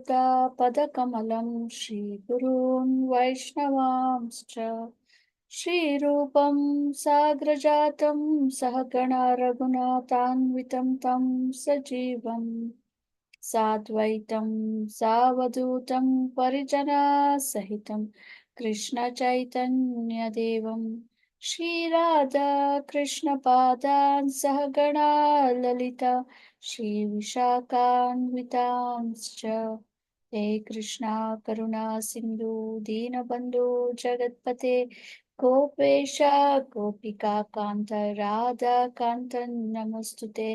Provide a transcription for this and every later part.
कमलं श्रीगुरून् वैष्णवांश्च श्रीरूपं साग्रजातं सहगणा रघुनाथान्वितं तं सजीवं साद्वैतं सावधूतं परिजनसहितं कृष्णचैतन्यदेवं श्रीराधा कृष्णपादान् सहगणा ललिता श्रीविशाखान्वितांश्च हे कृष्णा करुणा सिन्धु दीनबन्धु जगत्पते गोपेश गोपिका कान्त राधा कान्त नमोस्तुते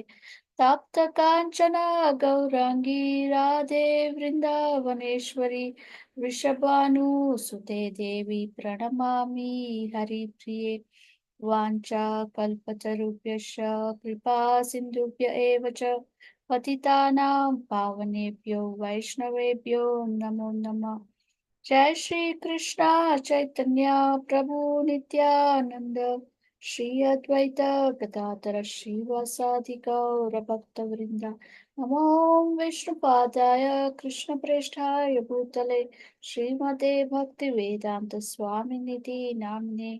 ताप्त काञ्चन गौराङ्गी राधे वृन्दावनेश्वरी वृषभानुसुते देवी प्रणमामि हरिप्रिये वाञ्छाकल्पतरुभ्यश्च कृपा सिन्धुभ्य एव च पतितानां पावनेभ्यो वैष्णवेभ्यो नमो नमः। जय श्री कृष्णा चैतन्य प्रभु नित्यानंद श्री अद्वैत गदाधर श्रीवासादि गौर भक्तवृंद नमो विष्णुपादाय कृष्ण प्रेष्ठाय भूतले श्रीमते भक्ति वेदांत स्वामिनिधि नाम्ने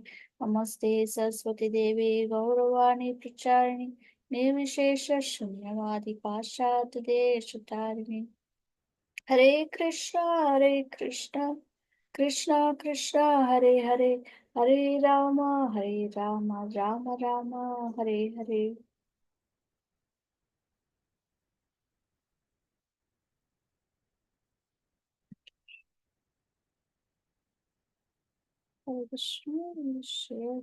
नमस्ते सरस्वती देवे गौरवाणी प्रचारिणी निर्विशेष शून्यवादी पाश्चात्य देश तारिणी हरे Krishna Krishna Krishna Hare Hare Hare Ram Ram Ram Hare Hare. Hare Krishna, we share.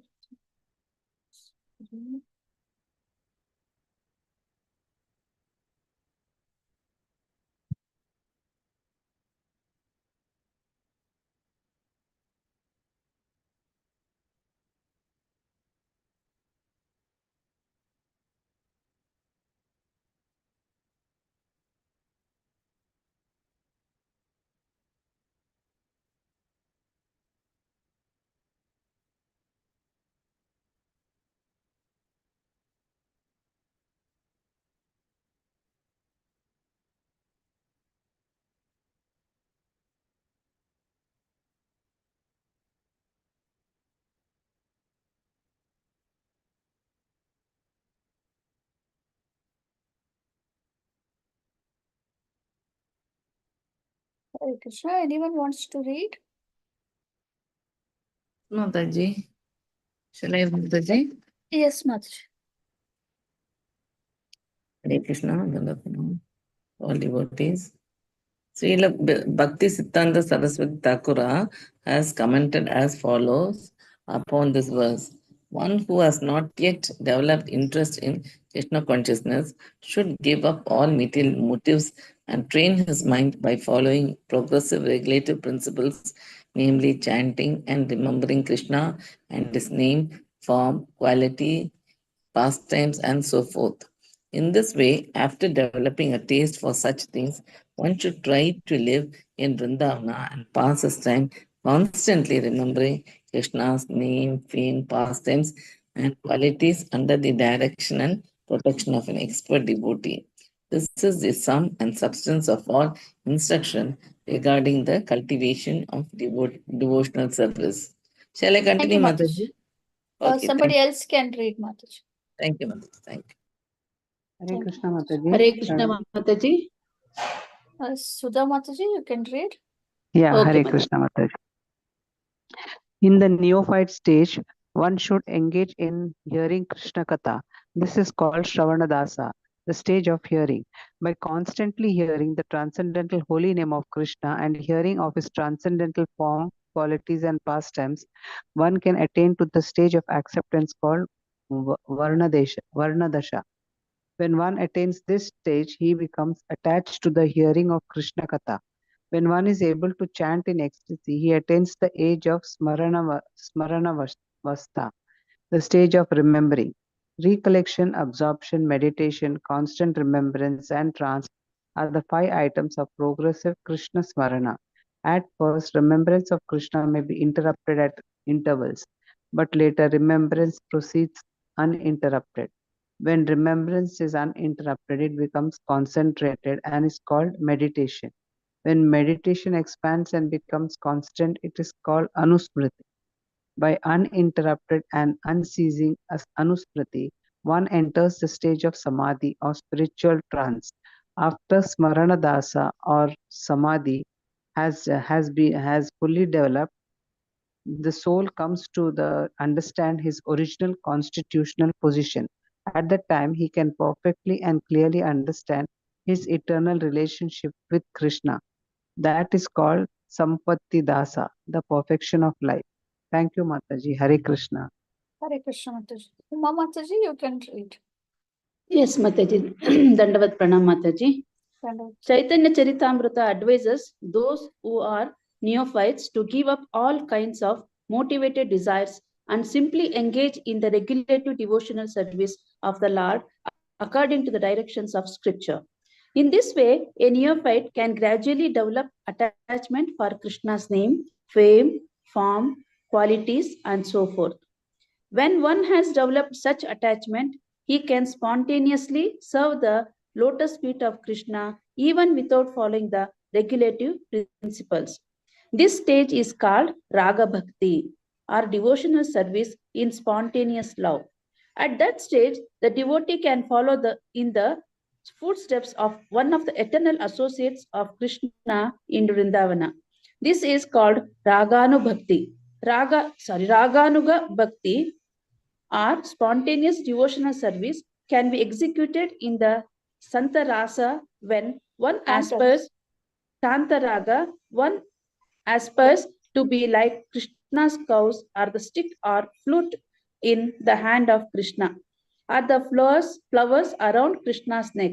Hare Krishna, anyone wants to read? Mataji. Shall I, Mataji? Yes, Mataji. Hare Krishna, Dandapanam, all devotees. Srila Bhakti Siddhanta Saraswati Thakura has commented as follows upon this verse. One who has not yet developed interest in Krishna consciousness should give up all material motives and train his mind by following progressive regulative principles, namely chanting and remembering Krishna and his name, form, quality, pastimes, and so forth. In this way, after developing a taste for such things, one should try to live in Vrindavana and pass his time constantly remembering Krishna's name, fame, pastimes, and qualities under the direction and protection of an expert devotee. This is the sum and substance of all instruction regarding the cultivation of devotional service. Shall I Thank you, continue, Mataji. Mataji? Okay, Somebody else can read, Mataji. Thank you, Mataji. Thank you. Hare Krishna Mataji. Hare Krishna Mataji. Sudha Mataji, you can read. Yeah, Okay, Hare Mataji. Krishna Mataji. In the neophyte stage, one should engage in hearing Krishna Katha. This is called Shravanadasa, the stage of hearing. By constantly hearing the transcendental holy name of Krishna and hearing of his transcendental form, qualities, and pastimes, one can attain to the stage of acceptance called Varnadasha. When one attains this stage, he becomes attached to the hearing of Krishna Katha. When one is able to chant in ecstasy, he attains the age of Smaranavastha, the stage of remembering. Recollection, absorption, meditation, constant remembrance, and trance are the 5 items of progressive Krishna Smarana. At first, remembrance of Krishna may be interrupted at intervals, but later remembrance proceeds uninterrupted. When remembrance is uninterrupted, it becomes concentrated and is called meditation. When meditation expands and becomes constant, it is called anusmriti. By uninterrupted and unceasing anusmriti, one enters the stage of samadhi or spiritual trance. After smaranadasa or samadhi has fully developed, the soul comes to understand his original constitutional position. At that time, he can perfectly and clearly understand his eternal relationship with Krishna. That is called Sampatti Dasa, the perfection of life. Thank you, Mataji. Hare Krishna. Hare Krishna Mataji. Uma Mataji, you can read. Yes, Mataji. Dandavat Pranam Mataji. Dandavat. Chaitanya Charitamrita advises those who are neophytes to give up all kinds of motivated desires and simply engage in the regulative devotional service of the Lord according to the directions of Scripture. In this way, a neophyte can gradually develop attachment for Krishna's name, fame, form, qualities, and so forth. When one has developed such attachment, he can spontaneously serve the lotus feet of Krishna even without following the regulative principles. This stage is called Raga Bhakti, or devotional service in spontaneous love. At that stage, the devotee can follow in the footsteps of one of the eternal associates of Krishna in Vrindavana. This is called Raganu Bhakti. Raganuga Bhakti or spontaneous devotional service can be executed in the Santarasa when one aspires Tantaraga, one aspires to be like Krishna's cows or the stick or flute in the hand of Krishna, or the flowers around Krishna's neck.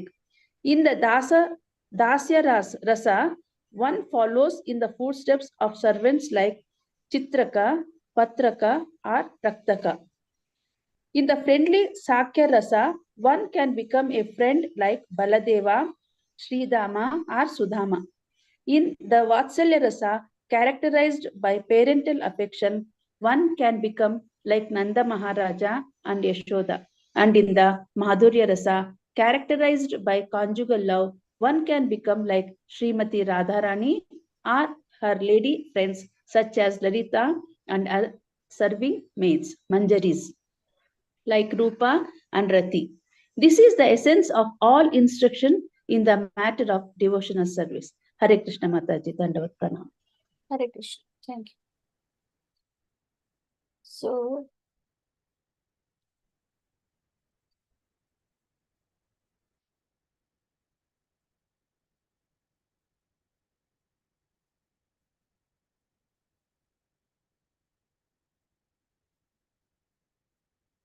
In the Dasya Rasa, one follows in the footsteps of servants like Chitraka, Patraka, or Raktaka. In the friendly Sakya Rasa, one can become a friend like Baladeva, Sridama, or Sudama. In the Vatsalya Rasa, characterized by parental affection, one can become like Nanda Maharaja and Yashoda. And in the Madhurya Rasa, characterized by conjugal love, one can become like Srimati Radharani or her lady friends such as Lalita and serving maids, Manjaris, like Rupa and Rati. This is the essence of all instruction in the matter of devotional service. Hare Krishna Mataji, Dandavat Pranam. Hare Krishna. Thank you. So,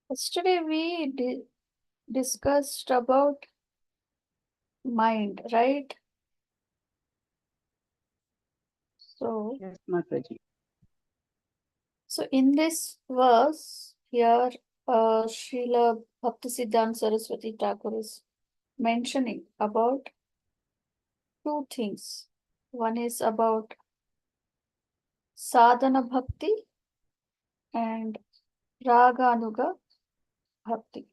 yesterday we discussed about mind, right? So, Yes, Mataji. so in this verse here, Srila Bhaktisiddhanta Saraswati Thakur is mentioning about two things. One is about sadhana bhakti and raganuga bhakti.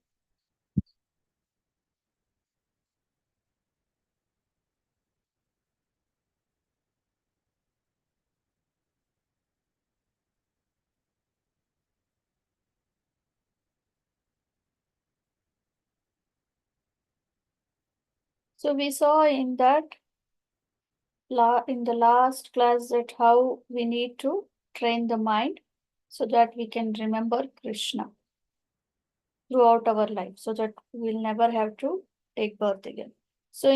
So we saw in that in the last class that how we need to train the mind so that we can remember Krishna throughout our life, so that we'll never have to take birth again. So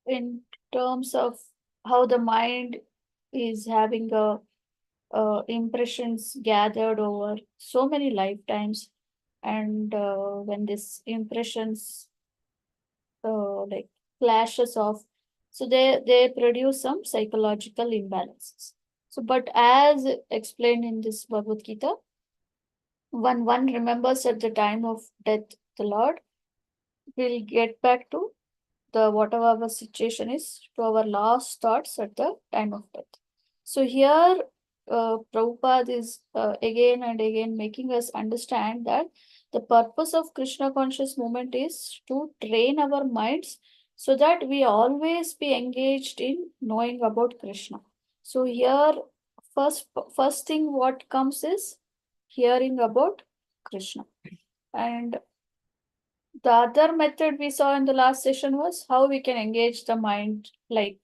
in terms of how the mind is having impressions gathered over so many lifetimes, and when these impressions like clashes off, so they produce some psychological imbalances. So, but as explained in this Bhagavad Gita, when one remembers at the time of death the Lord, we'll get back to the whatever our situation is, to our last thoughts at the time of death. So here Prabhupada is again and again making us understand that the purpose of Krishna conscious movement is to train our minds so that we always be engaged in knowing about Krishna. So here, first thing what comes is hearing about Krishna. And the other method we saw in the last session was how we can engage the mind, like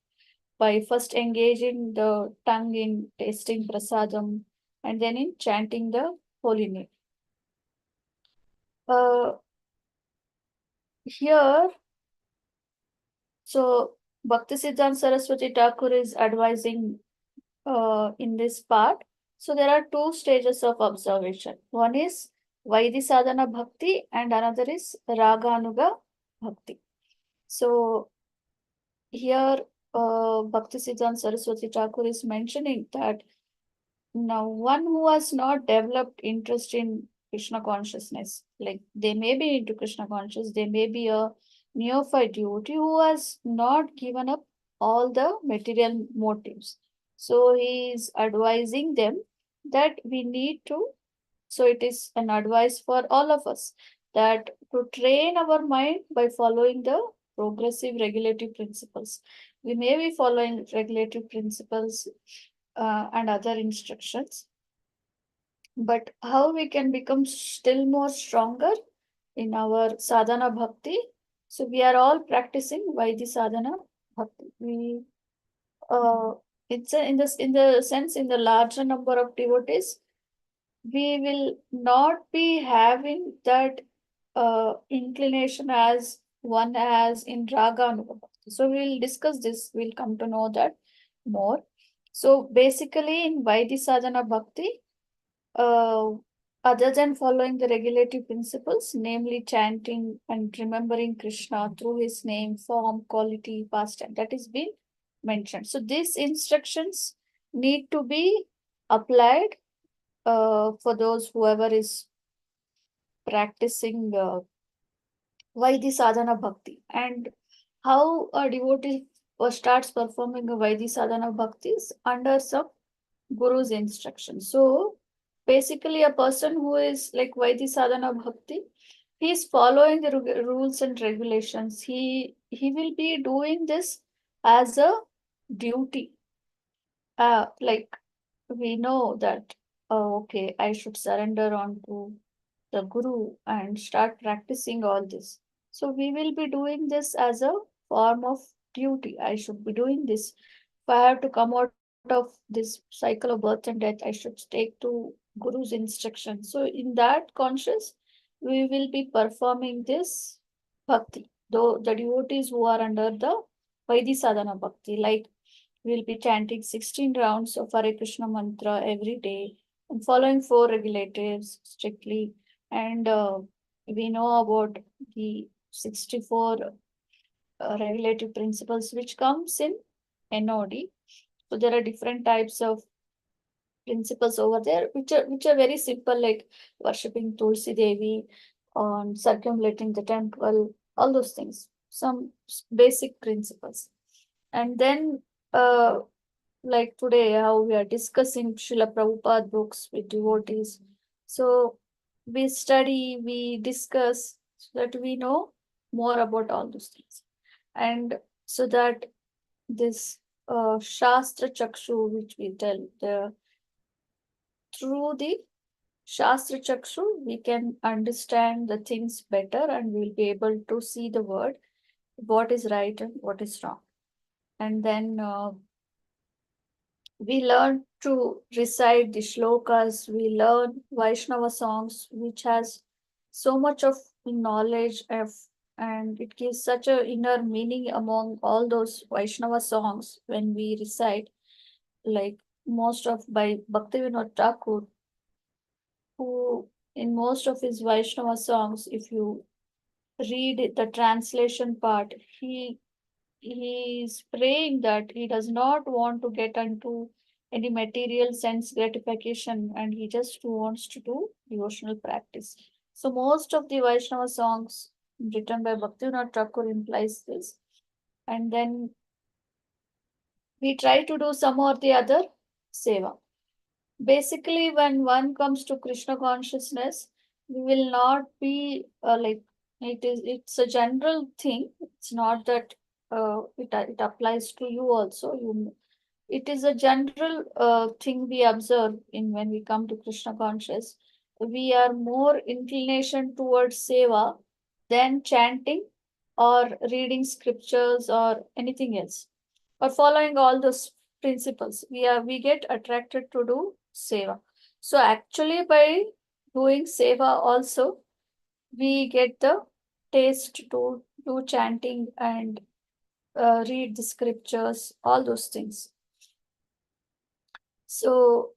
by first engaging the tongue in tasting prasadam and then in chanting the holy name. Here, so Bhaktisiddhanta Saraswati Thakur is advising in this part. So there are two stages of observation. One is Vaidhi Sadhana Bhakti and another is Raganuga Bhakti. So here Bhaktisiddhanta Saraswati Thakur is mentioning that now one who has not developed interest in Krishna consciousness, like they may be into Krishna conscious, they may be a neophyte devotee who has not given up all the material motives. So he is advising them that we need to, so it is an advice for all of us that to train our mind by following the progressive regulative principles. We may be following regulative principles and other instructions, but how we can become still more stronger in our sadhana bhakti. So we are all practicing Vaidhi sadhana bhakti. We in the sense in the larger number of devotees, we will not be having that inclination as one has in raga anuga bhakti. So we'll discuss this. We'll come to know that more. So basically, in Vaidhi sadhana bhakti, uh, other than following the regulative principles, namely chanting and remembering Krishna through his name, form, quality, pastime, that is being mentioned. So these instructions need to be applied for those whoever is practicing Vaidhi sadhana bhakti. And how a devotee starts performing a Vaidhi sadhana bhakti is under some guru's instruction. So basically a person who is like Vaidhi sadhana bhakti, he is following the rules and regulations. He will be doing this as a duty. Like we know that okay, I should surrender on to the guru and start practicing all this. So we will be doing this as a form of duty. I should be doing this. If I have to come out of this cycle of birth and death, I should take to Guru's instruction. So in that conscious, we will be performing this bhakti. Though the devotees who are under the Vaidhi sadhana bhakti, like we'll be chanting 16 rounds of Hare Krishna mantra every day and following 4 regulatives strictly. And we know about the 64 regulative principles which comes in NOD. So there are different types of principles over there, which are very simple, like worshipping Tulsi Devi, on circumambulating the temple, all those things. Some basic principles. And then like today, how we are discussing Srila Prabhupada books with devotees. So we study, we discuss so that we know more about all those things. And so that this Shastra Chakshu, which we tell, through the Shastra Chakshu, we can understand the things better and we'll be able to see the word, what is right and what is wrong. And then we learn to recite the shlokas, we learn Vaishnava songs, which has so much of knowledge of, and it gives such a inner meaning among all those Vaishnava songs when we recite, like most of by Bhaktivinoda Thakur, who in most of his Vaishnava songs, if you read the translation part, he is praying that he does not want to get into any material sense gratification and he just wants to do devotional practice. So most of the Vaishnava songs written by Bhaktivinoda Thakur implies this. And then we try to do some or the other seva. Basically, when one comes to Krishna consciousness, we will not be like it's a general thing. It's not that it applies to you also. It is a general thing we observe in when we come to Krishna conscious. We are more inclination towards seva than chanting or reading scriptures or anything else, or following all those principles. We get attracted to do seva. So actually, by doing seva also, we get the taste to do chanting and read the scriptures, all those things. So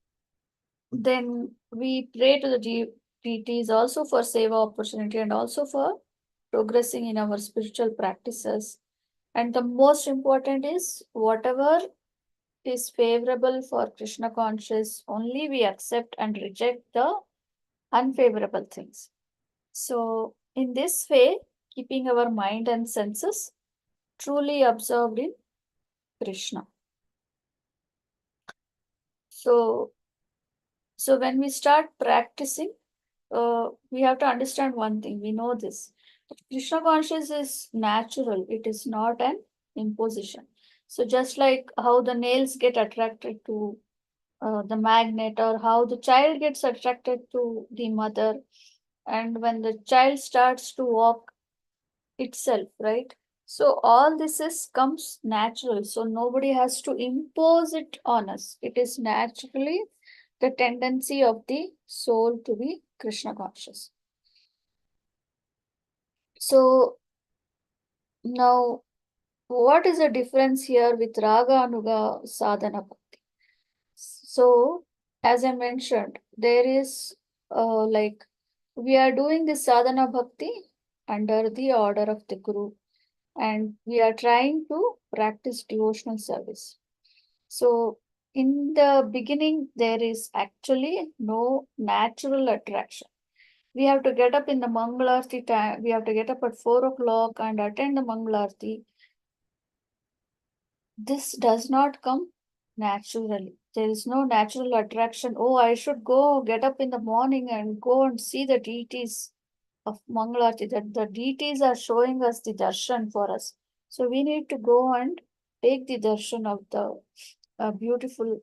then we pray to the deities also for seva opportunity and also for progressing in our spiritual practices. And the most important is whatever is favorable for Krishna conscious, only we accept and reject the unfavorable things. So in this way, keeping our mind and senses truly absorbed in Krishna. So when we start practicing, we have to understand one thing. We know this. Krishna conscious is natural. It is not an imposition. So just like how the nails get attracted to the magnet, or how the child gets attracted to the mother, and when the child starts to walk itself, right? So all this comes natural. So nobody has to impose it on us. It is naturally the tendency of the soul to be Krishna conscious. So now, what is the difference here with Raga Anuga Sadhana Bhakti? So, as I mentioned, there is like we are doing this Sadhana Bhakti under the order of the Guru, and we are trying to practice devotional service. So, in the beginning, there is actually no natural attraction. We have to get up in the Mangalarti time. We have to get up at 4 o'clock and attend the Mangalarti. This does not come naturally. There is no natural attraction. Oh, I should go get up in the morning and go and see the deities of Mangalarti. That the deities are showing us the darshan for us. So we need to go and take the darshan of the beautiful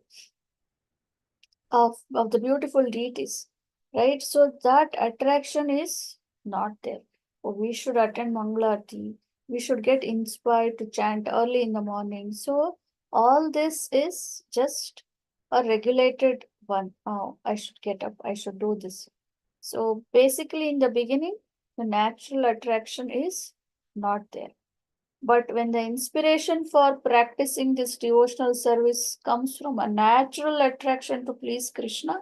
of the beautiful deities, right? So that attraction is not there. Oh, we should attend Mangalarti. We should get inspired to chant early in the morning. So all this is just a regulated one. Oh, I should get up. I should do this. So basically, in the beginning, the natural attraction is not there. But when the inspiration for practicing this devotional service comes from a natural attraction to please Krishna,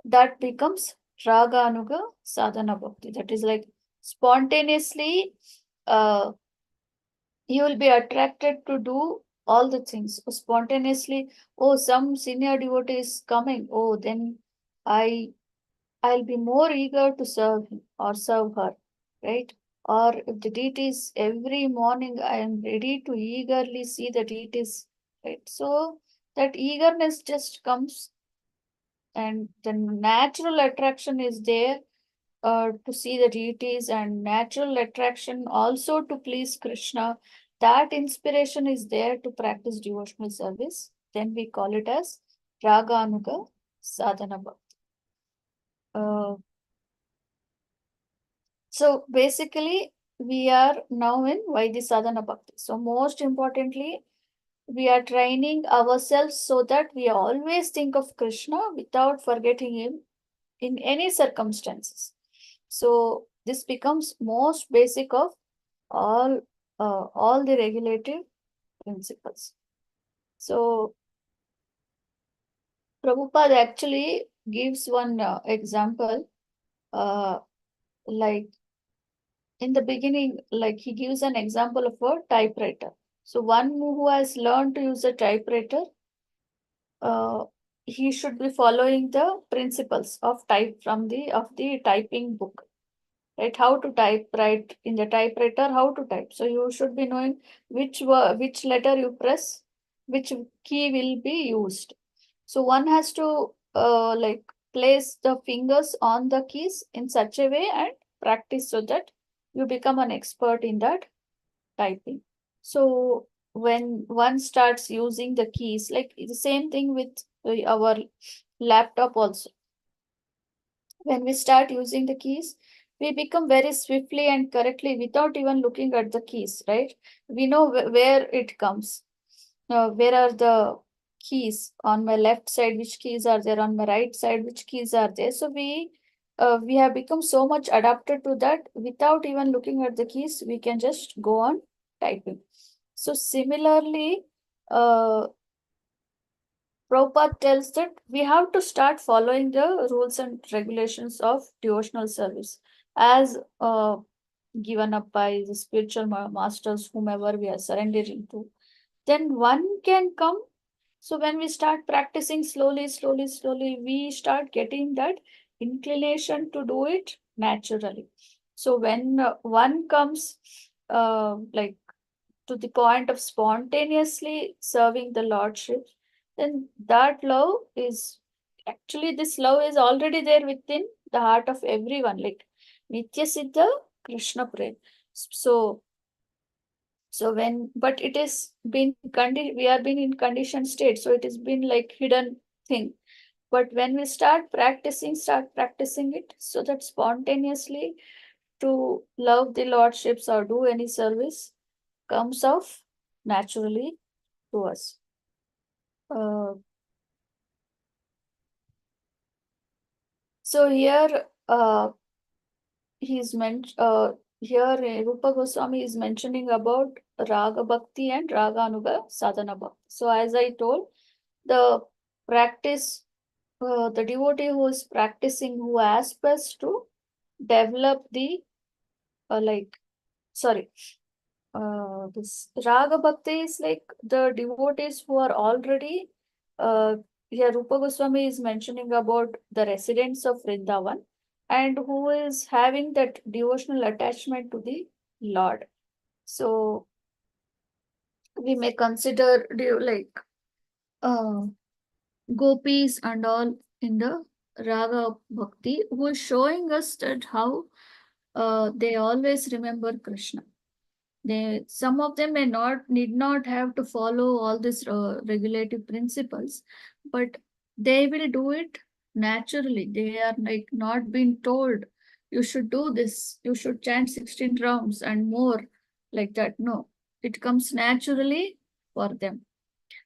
that becomes Raga Anuga Sadhana Bhakti. That is like spontaneously, you will be attracted to do all the things. So spontaneously, oh, some senior devotee is coming. Oh, then I'll be more eager to serve him or serve her, right? Or if the deities every morning, I am ready to eagerly see the deities, right? So that eagerness just comes, and the natural attraction is there to see the deities, and natural attraction also to please Krishna. That inspiration is there to practice devotional service. Then we call it as Raga Anuga Sadhana Bhakti. So basically, we are now in Vaidhi Sadhana Bhakti. So most importantly, we are training ourselves so that we always think of Krishna without forgetting him in any circumstances. So this becomes most basic of all the regulative principles. So Prabhupada actually gives one example, like in the beginning, like he gives an example of a typewriter. So one who has learned to use a typewriter, he should be following the principles of the typing book, right? How to type, right? In the typewriter, how to type. So you should be knowing which letter you press, which key will be used. So one has to like place the fingers on the keys in such a way and practice so that you become an expert in that typing. So when one starts using the keys, like the same thing with our laptop also. When we start using the keys, we become very swiftly and correctly without even looking at the keys, right? We know where it comes. Where are the keys on my left side? Which keys are there on my right side? Which keys are there? So we have become so much adapted to that without even looking at the keys. We can just go on typing. So similarly, uh, Prabhupada tells that we have to start following the rules and regulations of devotional service as given up by the spiritual masters, whomever we are surrendering to. Then one can come. So when we start practicing slowly, we start getting that inclination to do it naturally. So when one comes, like to the point of spontaneously serving the Lordship, then that love is actually, this love is already there within the heart of everyone, like Nitya Siddha Krishna Prem. So when, but it is been we are been in conditioned state, so it has been like hidden thing. But when we start practicing it, so that spontaneously to love the Lordships or do any service comes off naturally to us. So here he's meant here Rupa Goswami is mentioning about Raga Bhakti and Raga Anuga Sadhana Bhakti. So as I told, the practice, the devotee who is practicing, who aspires to develop the like, sorry, this Raga Bhakti is like the devotees who are already, here Rupa Goswami is mentioning about the residents of Vrindavan and who is having that devotional attachment to the Lord. So we may consider like gopis and all in the Raga Bhakti, who is showing us that how they always remember Krishna. Some of them need not have to follow all these regulative principles, but they will do it naturally. They are like not being told you should do this, you should chant 16 rounds and more, like that. No, it comes naturally for them.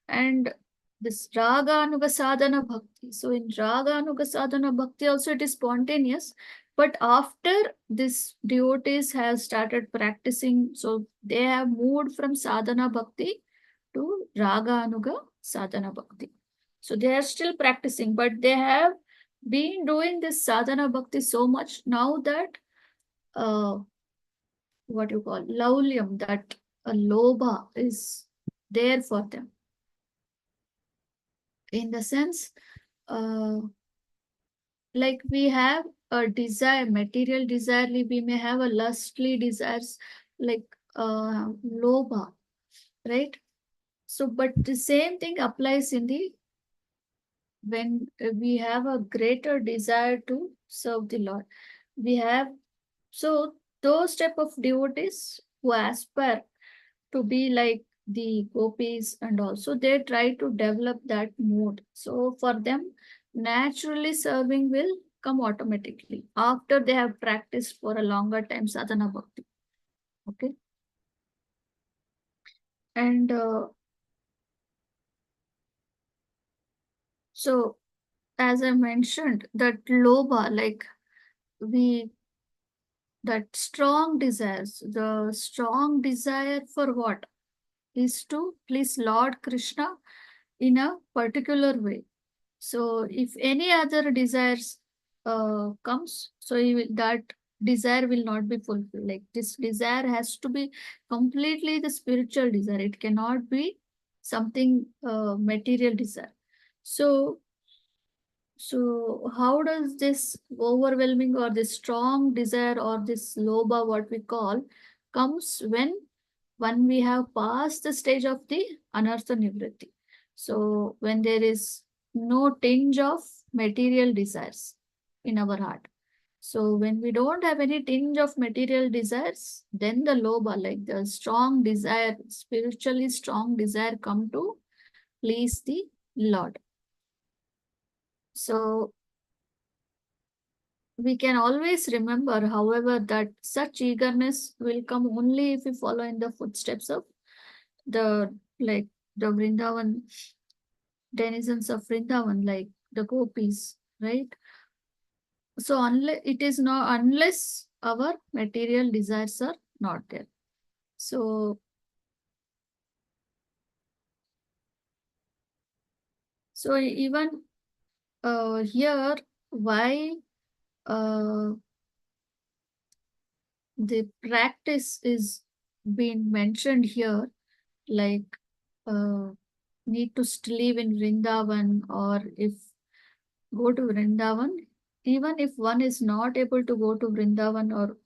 And this Raga Anuga Sadhana Bhakti. So in Raga Anuga Sadhana Bhakti also it is spontaneous. But after this devotees have started practicing, so they have moved from Sadhana Bhakti to Raga Anuga Sadhana Bhakti. So they are still practicing, but they have been doing this Sadhana Bhakti so much now that what you call laulyam, that a lobha is there for them. In the sense, like we have a desire, material desire, we may have a lustly desires, like lobha, right? So but the same thing applies in the when we have a greater desire to serve the Lord. We have, so those type of devotees who aspire to be like the gopis, and also they try to develop that mood. So for them, naturally serving will come automatically after they have practiced for a longer time sadhana bhakti. Okay. And so as I mentioned, that lobha, like we, that strong desires, the strong desire for what is to please Lord Krishna in a particular way. So if any other desires comes, so that desire will not be fulfilled. Like this desire has to be completely the spiritual desire. It cannot be something material desire. So how does this overwhelming or this strong desire or this lobha, what we call, comes when we have passed the stage of the anartha nivritti. So when there is no tinge of material desires in our heart. So when we don't have any tinge of material desires, then the lobha, like the strong desire, spiritually strong desire, come to please the Lord. So we can always remember, however, that such eagerness will come only if we follow in the footsteps of the Vrindavan denizens of Vrindavan, like the gopis, right? So unless our material desires are not there. So even here, why the practice is being mentioned here, like need to live in Vrindavan, or if go to Vrindavan, even if one is not able to go to Vrindavan, or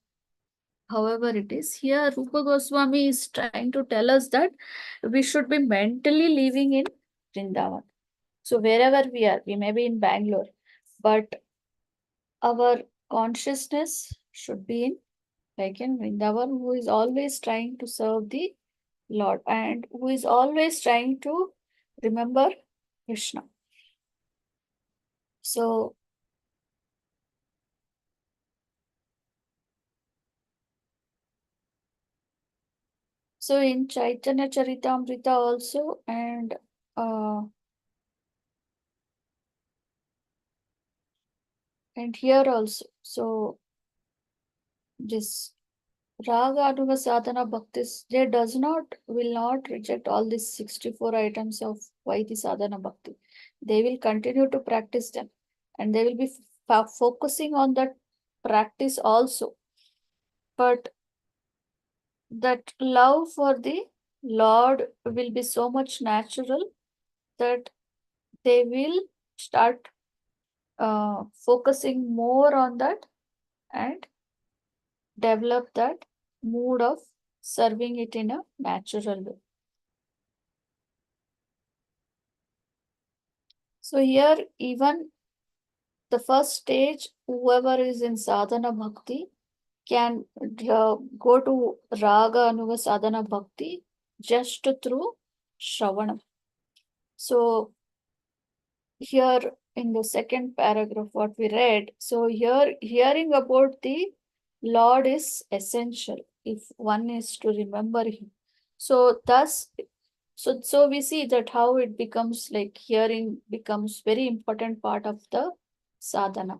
however it is, here Rupa Goswami is trying to tell us that we should be mentally living in Vrindavan. So wherever we are, we may be in Bangalore, but our consciousness should be in, like in Vrindavan, who is always trying to serve the Lord and who is always trying to remember Krishna. So in Chaitanya Charitamrita also, and here also, so this Raga Anuga Sadhana Bhaktis, they will not reject all these 64 items of Vaidhi Sadhana Bhakti. They will continue to practice them, and they will be focusing on that practice also. But that love for the Lord will be so much natural that they will start focusing more on that and develop that mood of serving it in a natural way. So here, even the first stage, whoever is in sadhana bhakti can go to raga anuga sadhana bhakti just through shravanam. So here in the second paragraph, what we read, so here hearing about the Lord is essential if one is to remember him. So thus, so we see that how it becomes, like hearing becomes very important part of the sadhana.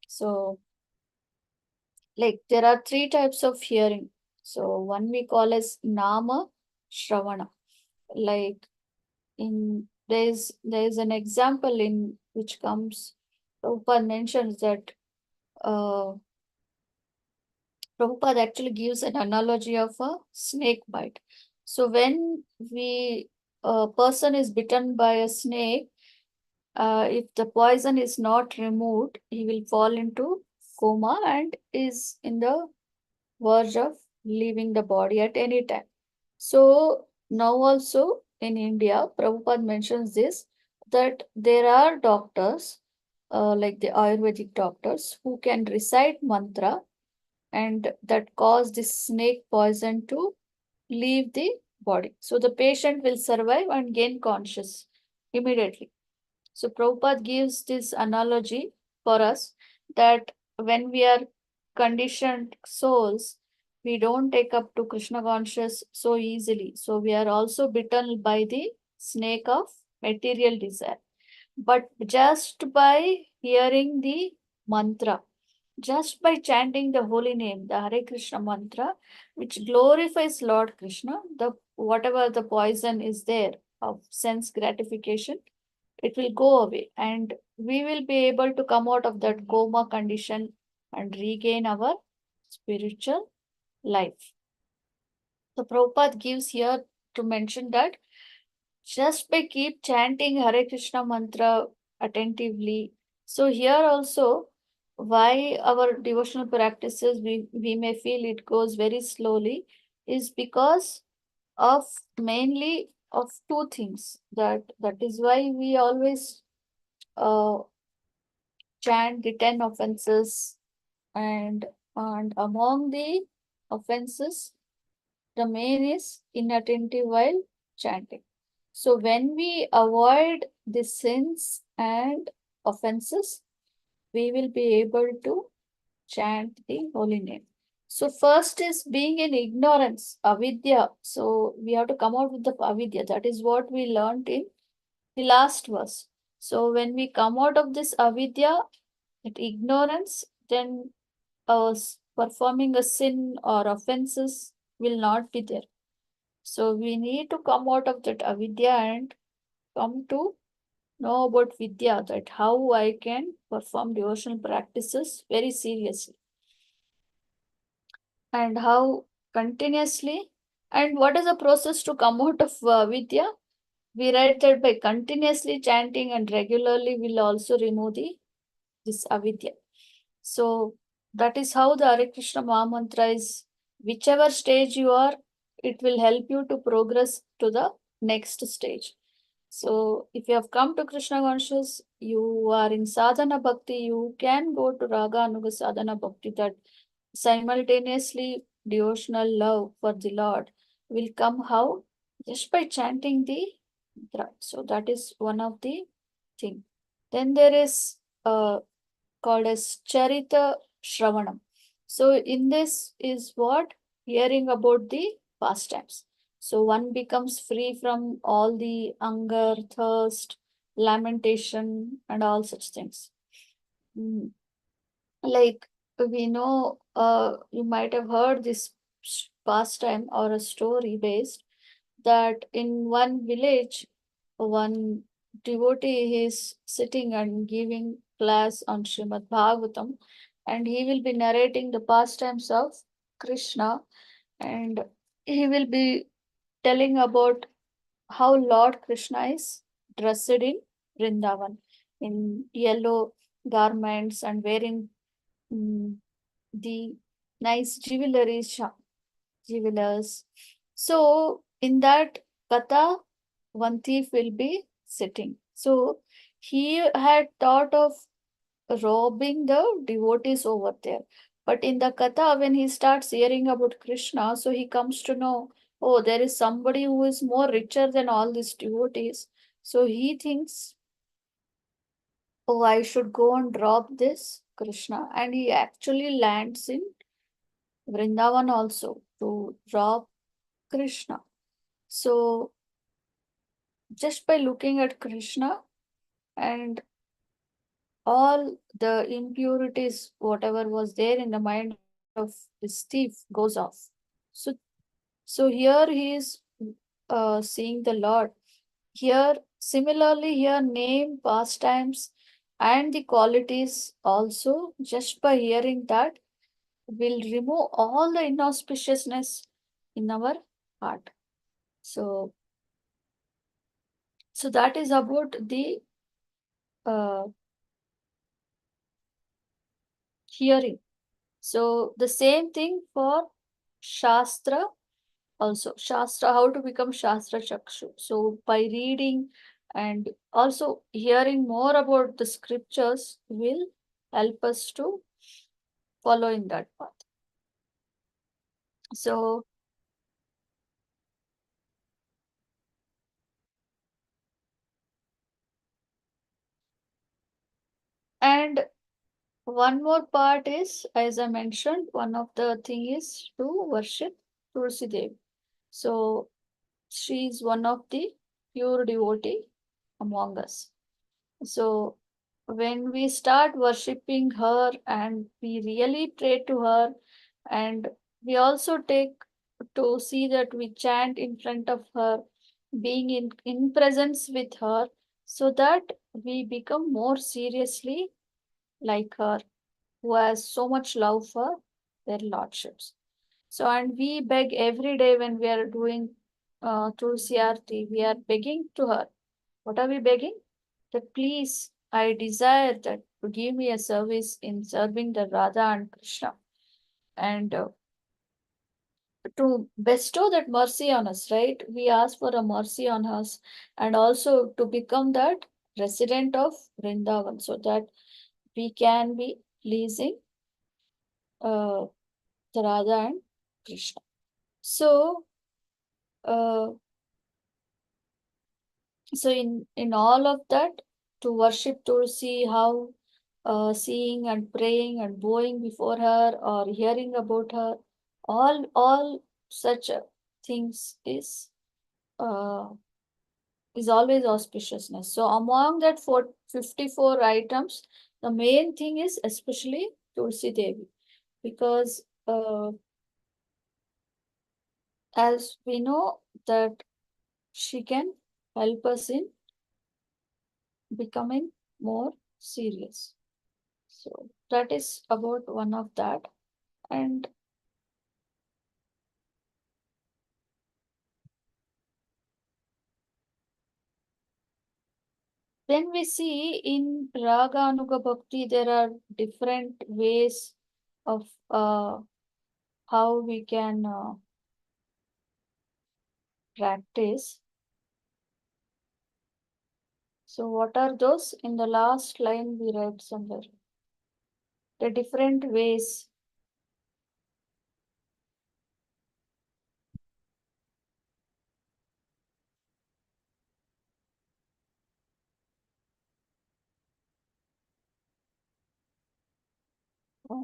So like there are three types of hearing. So one we call as nama shravana. Like there's an example in which comes, Prabhupada mentions that Prabhupada actually gives an analogy of a snake bite. So when a person is bitten by a snake, if the poison is not removed, he will fall into coma and is in the verge of leaving the body at any time. So now also in India, Prabhupada mentions this, that there are doctors, like the Ayurvedic doctors, who can recite mantra and that cause this snake poison to leave the body. So the patient will survive and gain conscious immediately. So Prabhupada gives this analogy for us that when we are conditioned souls, we don't take up to Krishna conscious so easily. So we are also bitten by the snake of material desire. But just by hearing the mantra, just by chanting the holy name, the Hare Krishna mantra, which glorifies Lord Krishna, the whatever the poison is there of sense gratification, it will go away and we will be able to come out of that coma condition and regain our spiritual life. So Prabhupada gives here to mention that just by keep chanting Hare Krishna mantra attentively. So here also, why our devotional practices, we may feel it goes very slowly, is because of mainly of two things. That is why we always chant the 10 offenses and among the offenses, the main is inattentive while chanting. So when we avoid the sins and offenses, we will be able to chant the holy name. So first is being in ignorance, avidya. So we have to come out with the avidya. That is what we learned in the last verse. So when we come out of this avidya, ignorance, then performing a sin or offenses will not be there. So we need to come out of that avidya and come to know about vidya, that how I can perform devotional practices very seriously and how continuously, and what is the process to come out of vidya. We read that by continuously chanting and regularly will also remove this avidya. So that is how the Hare Krishna Mahamantra is, whichever stage you are, it will help you to progress to the next stage. So if you have come to Krishna conscious, you are in sadhana bhakti, you can go to raga anuga sadhana bhakti, that simultaneously devotional love for the Lord will come how? Just by chanting the mantra. So that is one of the thing. Then there is called as Charita Shravanam. So in this is what? Hearing about the pastimes. So one becomes free from all the anger, thirst, lamentation, and all such things. Like we know, you might have heard this pastime or a story based, that in one village, one devotee is sitting and giving class on Srimad Bhagavatam, and he will be narrating the pastimes of Krishna, and he will be telling about how Lord Krishna is dressed in Vrindavan in yellow garments and wearing the nice jewelers. So in that katha, one thief will be sitting. So he had thought of robbing the devotees over there. But in the katha, when he starts hearing about Krishna, so he comes to know, oh, there is somebody who is more richer than all these devotees. So he thinks, oh, I should go and rob this Krishna. And he actually lands in Vrindavan also to rob Krishna. So just by looking at Krishna and all the impurities, whatever was there in the mind of this thief goes off. So, so here he is seeing the Lord. Here, similarly, here name, pastimes, and the qualities also, just by hearing that, will remove all the inauspiciousness in our heart. So, so that is about the uh, hearing. So the same thing for Shastra also. Shastra, how to become Shastra Chakshu. So by reading and also hearing more about the scriptures will help us to follow in that path. So and one more part is, as I mentioned, one of the thing is to worship Tulsi Devi. So she is one of the pure devotee among us. So when we start worshipping her and we really pray to her, and we also take to see that we chant in front of her, being in presence with her, so that we become more seriously like her, who has so much love for their lordships. So, and we beg every day when we are doing Tulsi Aarti, we are begging to her. What are we begging? That please, I desire that to give me a service in serving the Radha and Krishna, and to bestow that mercy on us, right? We ask for a mercy on us, and also to become that resident of Vrindavan, so that we can be pleasing the Radha and Krishna. So, so in all of that, to worship Tulsi, how seeing and praying and bowing before her or hearing about her, all such things is always auspiciousness. So among that 54 items, the main thing is especially Tulsi Devi, because as we know that she can help us in becoming more serious. So that is about one of that. And then we see in Raga Anuga Bhakti, there are different ways of how we can practice. So what are those? In the last line we read somewhere. The different ways.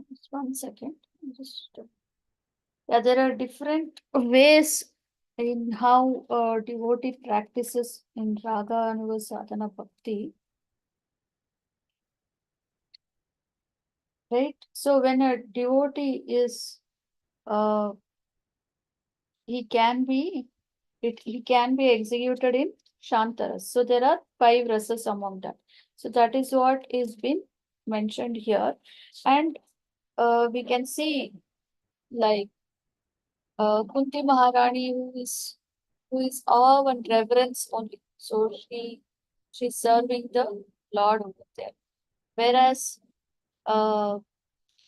Just 1 second. Yeah, there are different ways in how devotee practices in Raga Anuga Sadhana Bhakti. Right? So when a devotee is he can be executed in Shantaras. So there are 5 rasas among that. So that is what is been mentioned here. And we can see like Kunti Maharani who is awe and reverence only. So she's serving the Lord over there. Whereas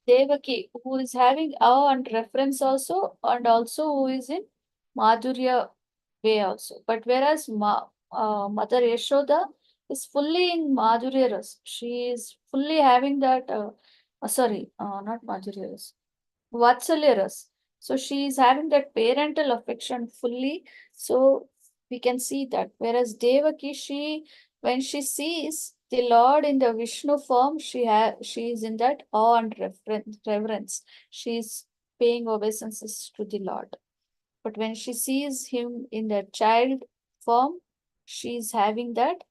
Devaki, who is having awe and reference also, and also who is in Madhurya way also. But whereas Mother Yashoda is fully in Madhurya ras. She is fully having that, not Madhurya ras, Vatsalya ras. So she is having that parental affection fully. So we can see that. Whereas Devaki, when she sees the Lord in the Vishnu form, she is in that awe and reverence. She is paying obeisances to the Lord. But when she sees him in the child form, she is having that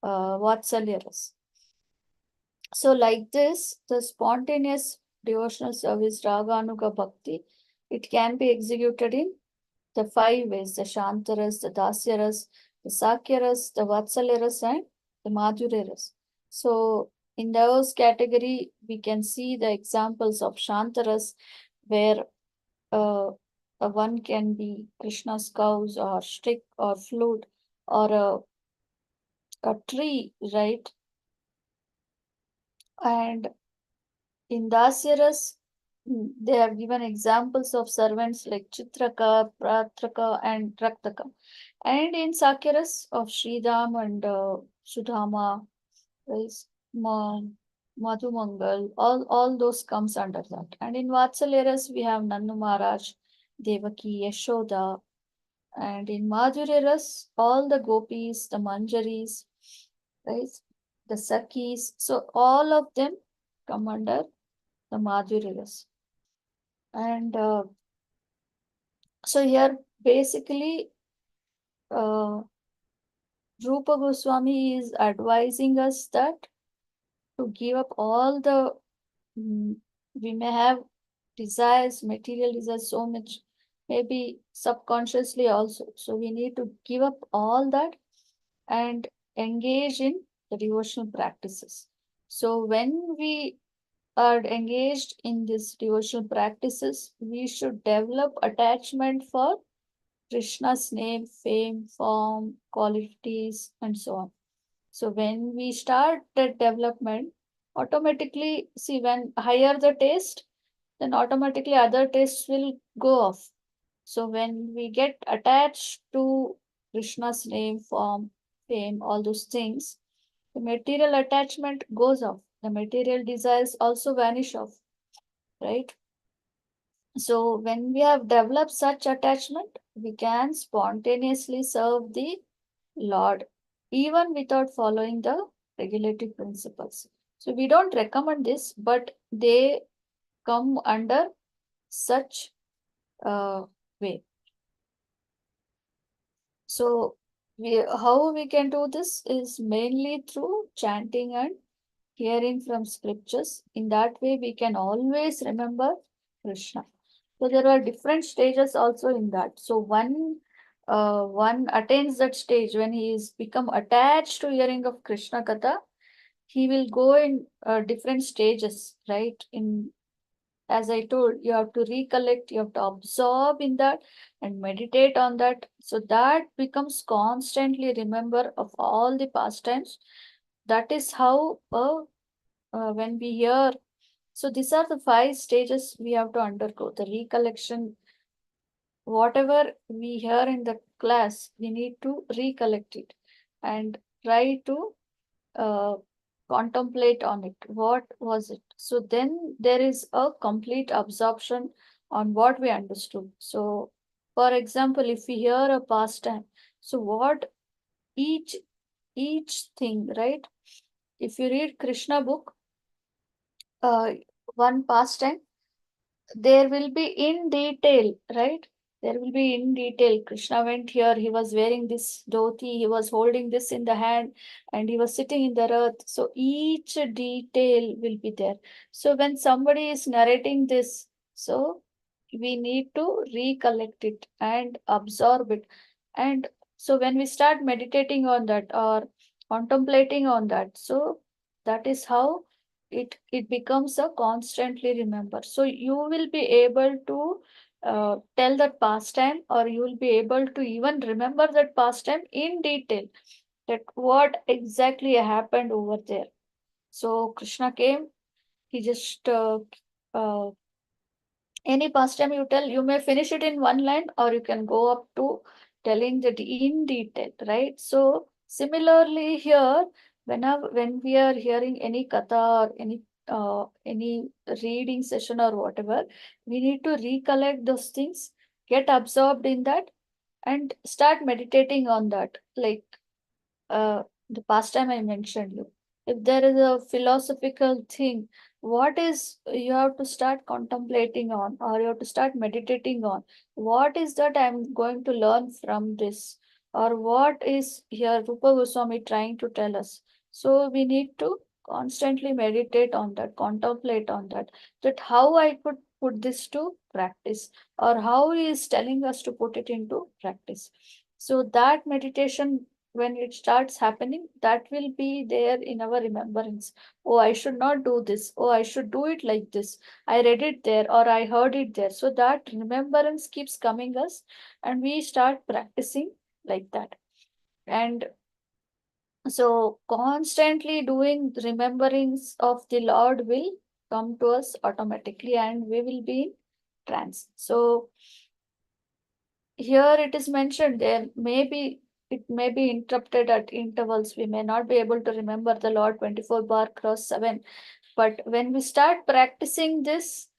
Vatsalya ras. So like this, the spontaneous devotional service Raganuga Bhakti, it can be executed in the 5 ways: the Shantaras, the Dasyaras, the Sakyaras, the Vatsalyaras, and the Madhuryaras. So in those category, we can see the examples of Shantaras where one can be Krishna's cows or stick or flute or a tree, right? And in Dasyaras, they are given examples of servants like Chitraka, Pratraka, and Raktaka. And in Sakyaras of Sridham and Sudhama, right? Madhumangal, all those comes under that. And in Vatsalyaras, we have Nannu Maharaj, Devaki, Yashoda. And in Madhuryaras, all the gopis, the manjaris, right? The sakis. So all of them come under the Madhuryaras. And so here basically Rupa Goswami is advising us that to give up all the we may have desires, material desires so much, maybe subconsciously also. So we need to give up all that and engage in the devotional practices. So when we are engaged in these devotional practices, we should develop attachment for Krishna's name, fame, form, qualities, and so on. So when we start that development, automatically, see, when higher the taste, then automatically other tastes will go off. So when we get attached to Krishna's name, form, fame, all those things, the material attachment goes off. The material desires also vanish off, right? So when we have developed such attachment, we can spontaneously serve the Lord, even without following the regulative principles. So we don't recommend this, but they come under such way. So how we can do this is mainly through chanting and hearing from scriptures. In that way, we can always remember Krishna. So there are different stages also in that. So one attains that stage when he is become attached to hearing of Krishna Katha. He will go in different stages, right? In, as I told, you have to recollect, you have to absorb in that and meditate on that. So that becomes constantly remember of all the pastimes. That is how when we hear. So these are the 5 stages we have to undergo. The recollection, whatever we hear in the class, we need to recollect it and try to uh, contemplate on it. What was it? So then there is a complete absorption on what we understood. So, for example, if we hear a pastime, so what each thing, right? If you read Krishna book, one pastime, there will be in detail, right? There will be in detail. Krishna went here, he was wearing this dhoti, he was holding this in the hand, and he was sitting in the earth. So each detail will be there. So when somebody is narrating this, so we need to recollect it and absorb it. And so when we start meditating on that or contemplating on that, so that is how it becomes a constantly remember. So you will be able to tell that pastime, or you will be able to even remember that pastime in detail, that what exactly happened over there. So Krishna came, he just uh, any pastime you tell, you may finish it in one line, or you can go up to telling that in detail, right? So similarly here, when we are hearing any katha or any reading session or whatever, we need to recollect those things, get absorbed in that, and start meditating on that. Like the past time I mentioned you. If there is a philosophical thing, what is you have to start contemplating on, or you have to start meditating on? What is that I'm going to learn from this? Or what is here Rupa Goswami trying to tell us? So we need to constantly meditate on that, contemplate on that, that how I could put this to practice, or how he is telling us to put it into practice. So that meditation, when it starts happening, that will be there in our remembrance. Oh, I should not do this. Oh, I should do it like this. I read it there, or I heard it there. So that remembrance keeps coming us, and we start practicing like that. And so constantly doing rememberings of the Lord will come to us automatically, and we will be in trance. So here it is mentioned, it may be interrupted at intervals. We may not be able to remember the Lord 24 bar cross 7. But when we start practicing this,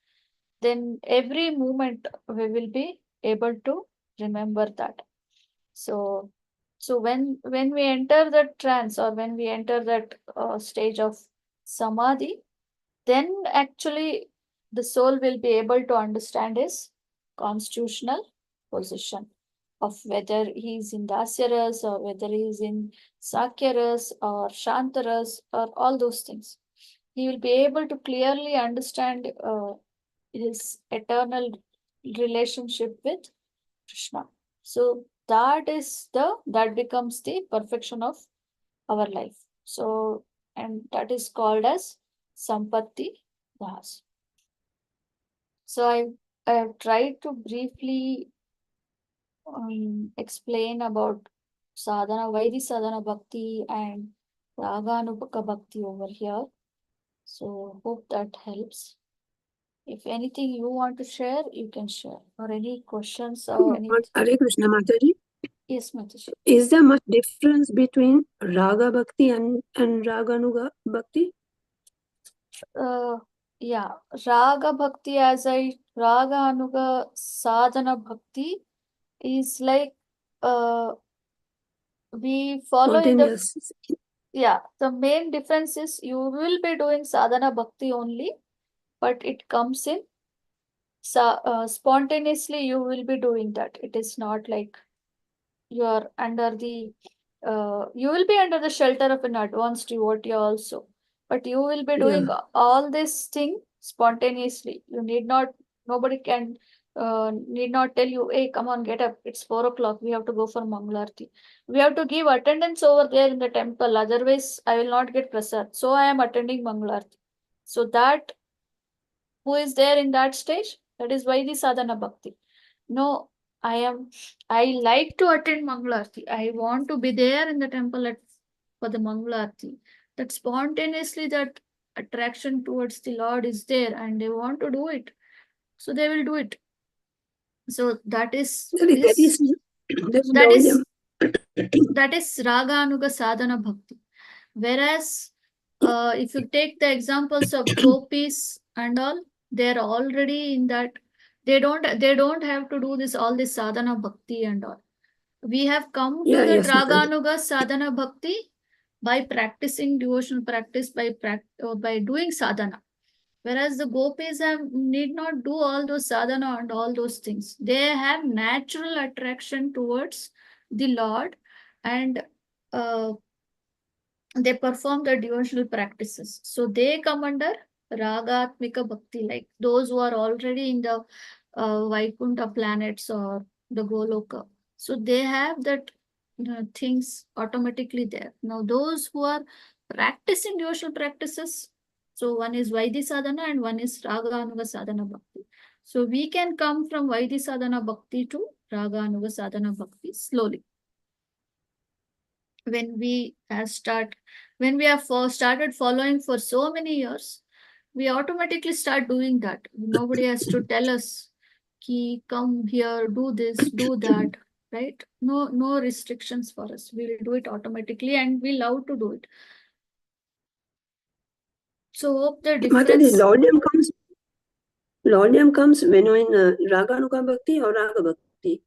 then every moment we will be able to remember that. So when we enter that trance, or when we enter that stage of samadhi, then actually the soul will be able to understand his constitutional position of whether he is in Dasyaras, or whether he is in Sakyaras or Shantaras, or all those things. He will be able to clearly understand his eternal relationship with Krishna. So that becomes the perfection of our life. So, and that is called as Sampatti Das. So I have tried to briefly explain about sadhana, Vaidhi sadhana bhakti and Raganupaka bhakti over here. So hope that helps. If anything you want to share, you can share. Or any questions or anything. Hare Krishna Mataji. Yes, Mataji. Is there much difference between Raga Bhakti and Raganuga Bhakti? Yeah, Raga Bhakti Raga Anuga Sadhana Bhakti is like we follow in the Spontaneous. the main difference is you will be doing sadhana bhakti only, but it comes in spontaneously you will be doing that. It is not like you are under the you will be under the shelter of an advanced devotee also, but you will be doing Yeah. all this thing spontaneously. You need not, nobody can need not tell you, hey, come on, get up, it's 4 o'clock, we have to go for Mangalarti. We have to give attendance over there in the temple, otherwise I will not get prasad. So I am attending Mangalarti. So that who is there in that stage, that is why the sadhana bhakti. No, I like to attend Mangalarti. I want to be there in the temple for the Mangalarti. That spontaneously that attraction towards the Lord is there and they want to do it. So they will do it. So that is That's that Laulyam. is that is Raga Anuga Sadhana Bhakti. Whereas if you take the examples of gopis and all, they're already in that. They don't have to do this all this sadhana bhakti and all. We have come to Yeah, the yes, Mataji. Raganuga sadhana bhakti by practicing devotional practice by doing sadhana. Whereas the gopis need not do all those sadhana and all those things. They have natural attraction towards the Lord, and uh, they perform the devotional practices. So they come under Ragatmika Bhakti, like those who are already in the Vaikuntha planets or the Goloka. So they have that things automatically there. Now those who are practicing devotional practices, so one is Vaidhi Sadhana and one is Raga Anuga Sadhana Bhakti. So we can come from Vaidhi Sadhana Bhakti to Raga Anuga Sadhana Bhakti slowly. When we have started following for so many years, we automatically start doing that. Nobody has to tell us, "Ki, come here, do this, do that," right? No restrictions for us. We'll do it automatically and we love to do it. So hope the Mataji, difference. Laulyam comes when you're in Raganuga Bhakti or Raga Bhakti.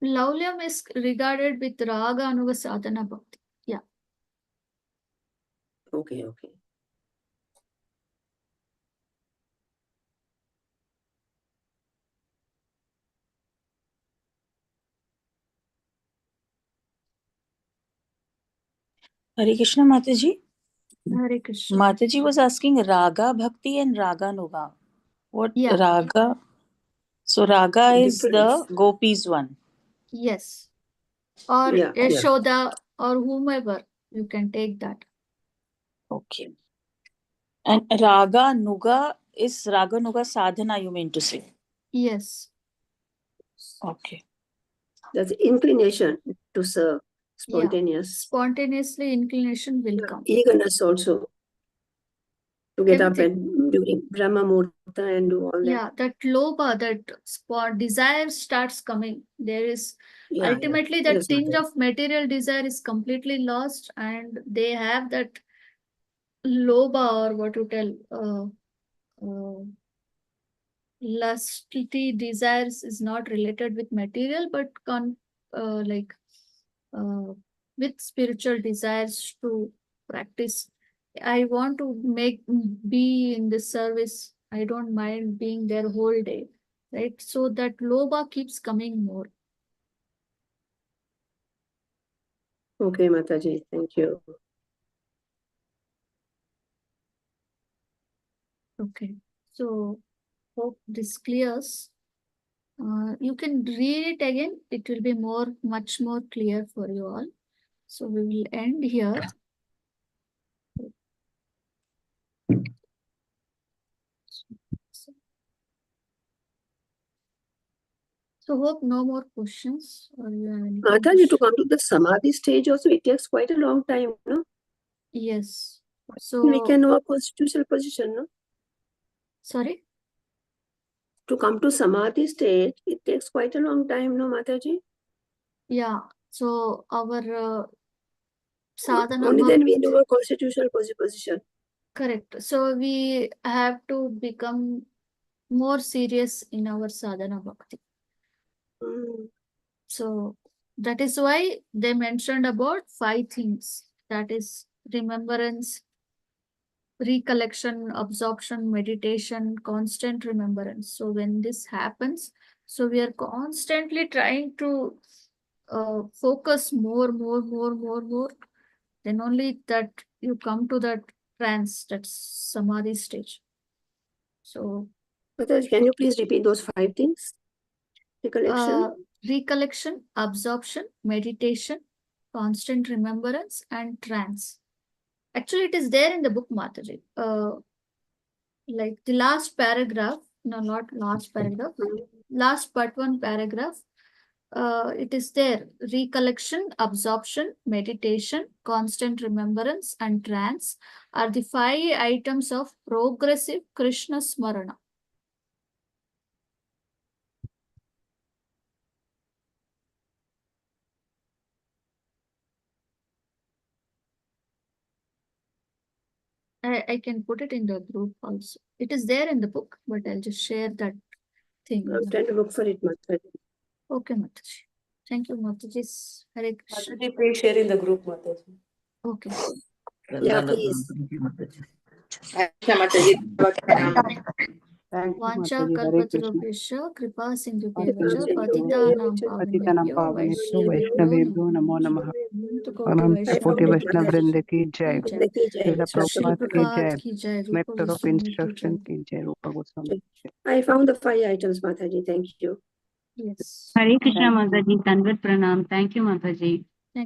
Laulyam is regarded with Raga Anuga Sadhana Bhakti. Yeah. Okay. Hare Krishna Mataji. Hare Krishna. Mataji was asking Raga Bhakti and Raga Nuga. What Raga? So Raga is the gopis one. Yes. Or Yeah. Yashoda or whomever, you can take that. Okay. And Raga Nuga is Raga Nuga sadhana, you mean to say? Yes. Okay. That's inclination to serve, spontaneous. Yeah. Spontaneously inclination will come. Eagerness also to get Everything. up and during Brahma Murta and do all that. Yeah, that lobha, that desire starts coming. There is ultimately that Yes, tinge Mataji. of material desire is completely lost, and they have that lobha, or what you tell, lusty desires is not related with material, but like uh, with spiritual desires to practice. I want to be in this service. I don't mind being there whole day, right? So that lobha keeps coming more. Okay, Mataji. Thank you. Okay, so hope this clears. You can read it again. It will be much more clear for you all. So we will end here. So hope no more questions, or you have any Mataji, to come to the Samadhi stage also, it takes quite a long time, no? Yes. So We can know a constitutional position, no? sorry? To come to Samadhi stage, it takes quite a long time, no, Mataji? Yeah. So our sadhana Only then we know a constitutional position. Correct. So we have to become more serious in our sadhana bhakti. So that is why they mentioned about 5 things. That is remembrance, recollection, absorption, meditation, constant remembrance. So when this happens, so we are constantly trying to focus more. Then only that you come to that trance, that samadhi stage. So, Mataji, can you please repeat those 5 things? Recollection, recollection, absorption, meditation, constant remembrance, and trance. Actually, it is there in the book, Mataji. Like the last paragraph, no, not last paragraph, last but one paragraph. It is there. Recollection, absorption, meditation, constant remembrance, and trance are the 5 items of progressive Krishna Smarana. I can put it in the group also. It is there in the book, but I'll just share that thing. I'm trying to look for it, Mataji. Okay, Mataji. Thank you, Mataji. Hare Krishna. Mataji, please share in the group, Mataji. Okay. Yeah, please. Thank you, Vancha Mataji. Hare Krishna. kalpatarubhyasya kripa sindhubhya Patita patitanam Patitanam pavanebhyo Pavanebhyo vaishnavebhyo Vaishnavebhyo Namo Namaha. Ananta Koti Ananta Koti Vaishnava Vaishnava Vrinda ki jai. Ki jai. Srila Shri Prabhupada ki Prabhupada jai. ki jai, Rupa Nectar of Goswami ki instruction jai. ki jai. Rupa Goswami ki jai. I found the 5 items, Mataji. Thank you. Yes. Hare Krishna Thank you. Mataji, Tanvat Pranam. Thank you, Mataji.